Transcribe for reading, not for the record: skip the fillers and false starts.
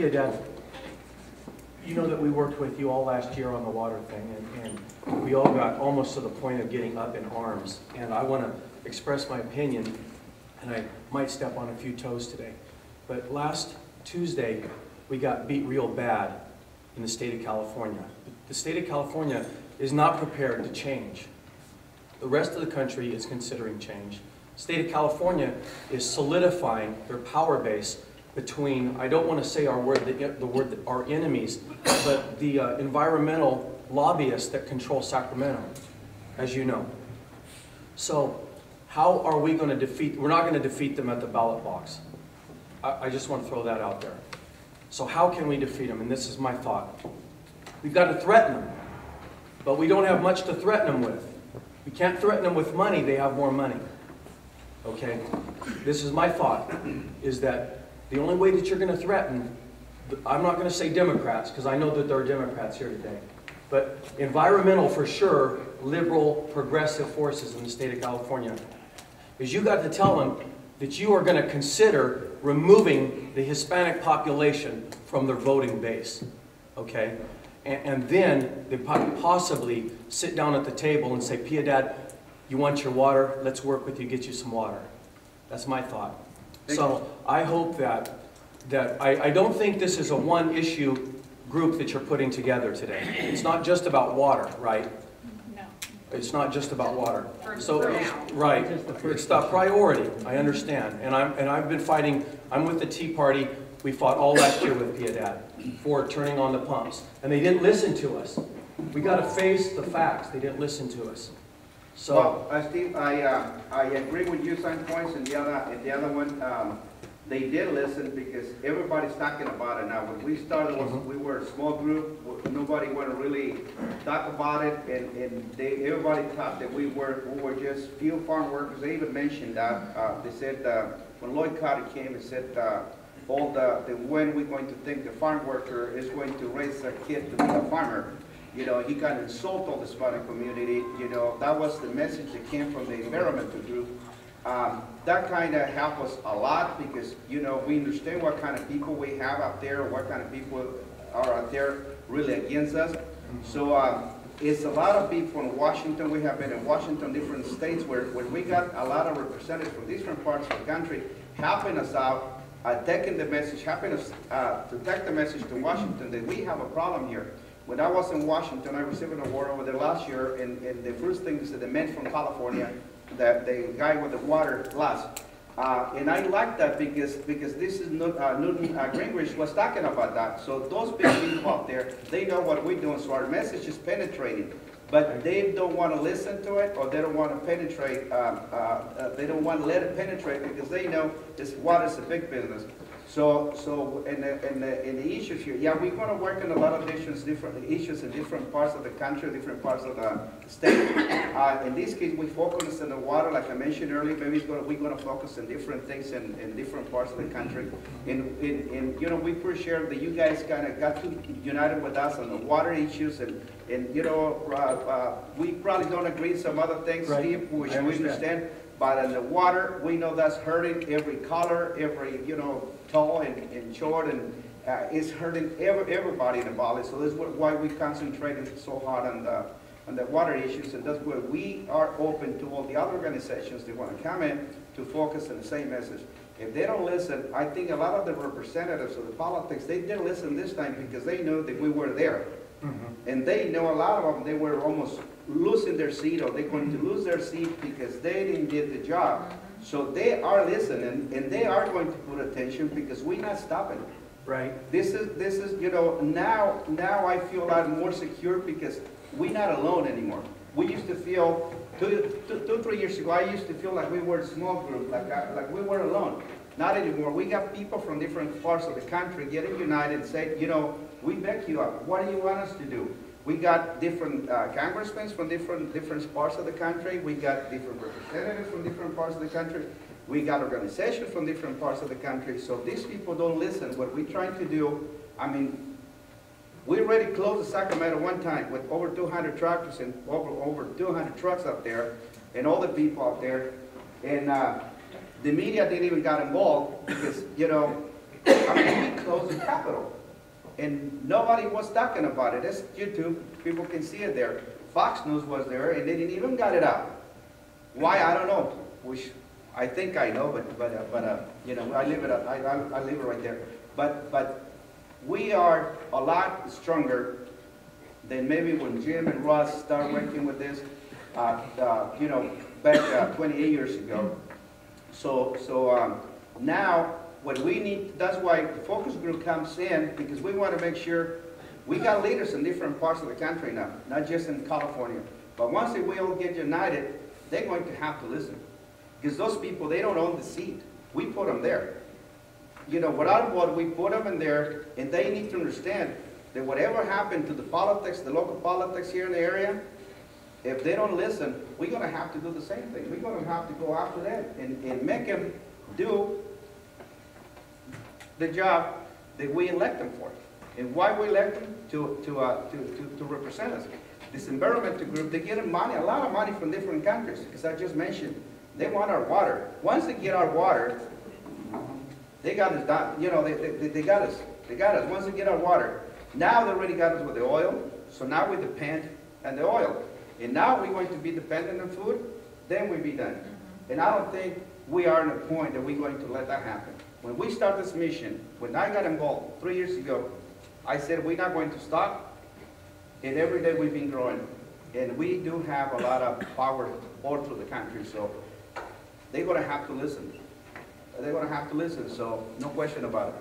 Piedad, you know that we worked with you all last year on the water thing, and we all got almost to the point of getting up in arms. And I want to express my opinion, and I might step on a few toes today. But last Tuesday, we got beat real bad in the state of California. The state of California is not prepared to change. The rest of the country is considering change. The state of California is solidifying their power base between, I don't want to say our word, the word our enemies, but the environmental lobbyists that control Sacramento, as you know. So how are we going to defeat, we're not going to defeat them at the ballot box. I just want to throw that out there. So how can we defeat them? And this is my thought. We've got to threaten them, but we don't have much to threaten them with. We can't threaten them with money, they have more money. Okay? This is my thought, is that the only way that you're going to threaten, I'm not going to say Democrats, because I know that there are Democrats here today, but environmental for sure, liberal, progressive forces in the state of California, is you got to tell them that you are going to consider removing the Hispanic population from their voting base. Okay? And then they possibly sit down at the table and say, Piedad, you want your water? Let's work with you, get you some water. That's my thought. So I hope that I don't think this is a one-issue group that you're putting together today. It's not just about water, right? No. It's not just about water. So right, it's the priority. I understand, and I've been fighting. I'm with the Tea Party. We fought all last year with Piedad for turning on the pumps, and they didn't listen to us. We got to face the facts. They didn't listen to us. So, well, Steve, I agree with you some points, and the other one, they did listen because everybody's talking about it now. When we started, we were a small group. Nobody wanted to really talk about it, and everybody thought that we were just few farm workers. They even mentioned that. They said when Lloyd Carter came, he said when we're going to think the farm worker is going to raise a kid to be a farmer. You know, he kind of insulted all the Hispanic community. You know, that was the message that came from the environmental group. That kind of helped us a lot because, you know, we understand what kind of people we have out there, what kind of people are out there really against us. So it's a lot of people in Washington. We have been in Washington, different states, where we got a lot of representatives from different parts of the country helping us out, taking the message, helping us to take the message to Washington that we have a problem here. When I was in Washington, I received an award over there last year, and the first thing is that the man from California, the guy with the water glass, and I like that because this is Newton Gingrich was talking about that. So those big people out there, they know what we're doing, so our message is penetrating. But they don't want to listen to it, or they don't want to penetrate. They don't want to let it penetrate because they know this water is a big business. So in the issues here, yeah, we're going to work on a lot of different issues in different parts of the country, different parts of the state. In this case, we focus on the water, like I mentioned earlier. Maybe we're going to focus on different things in different parts of the country. And you know, we appreciate that you guys kind of got to unite with us on the water issues, and you know, we probably don't agree on some other things, right, Steve, which we understand. But in the water, we know that's hurting every color, every, you know, tall and short, and it's hurting everybody in the valley. So that's why we concentrated so hard on the water issues, and that's where we are open to all the other organizations that want to come in to focus on the same message. If they don't listen, I think a lot of the representatives of the politics, they didn't listen this time because they knew that we were there. And they know a lot of them, they were almost losing their seat, or they're going to lose their seat because they didn't get the job. So they are listening, and they are going to put attention because we're not stopping. Right. This is you know, now I feel a lot more secure because we're not alone anymore. We used to feel, 3 years ago, I used to feel like we were a small group, like we were alone. Not anymore. We got people from different parts of the country getting united and saying, you know, we back you up. What do you want us to do? We got different congressmen from different parts of the country. We got different representatives from different parts of the country. We got organizations from different parts of the country. So these people don't listen. What we're trying to do, I mean, we already closed the Sacramento one time with over 200 tractors and over 200 trucks up there, and all the people out there. And the media didn't even got involved because, you know, I mean, we closed the Capitol. And nobody was talking about it. It's YouTube, people can see it there. Fox News was there, and they didn't even got it out. Why, I don't know. Which I think I know, but you know, I live it right there. But we are a lot stronger than maybe when Jim and Russ started working with this, you know, back 28 years ago. So now, what we need, that's why the focus group comes in, because we want to make sure we got leaders in different parts of the country now, not just in California. But once we all get united, they're going to have to listen. Because those people, they don't own the seat. We put them there. You know, without what we put them in there, and they need to understand that whatever happened to the politics, the local politics here in the area, if they don't listen, we're going to have to do the same thing. We're going to have to go after them and make them do the job that we elect them for. And why we elect them? To represent us. This environmental group, they get money, a lot of money from different countries, as I just mentioned. They want our water. Once they get our water, they got us done. You know, they got us. They got us. Once they get our water, now they already got us with the oil, so now we depend on the oil. And now we're going to be dependent on food, then we'll be done. And I don't think we are at a point that we're going to let that happen. When we start this mission, when I got involved 3 years ago, I said we're not going to stop, and every day we've been growing. And we do have a lot of power all through the country, so they're going to have to listen. They're going to have to listen, so no question about it.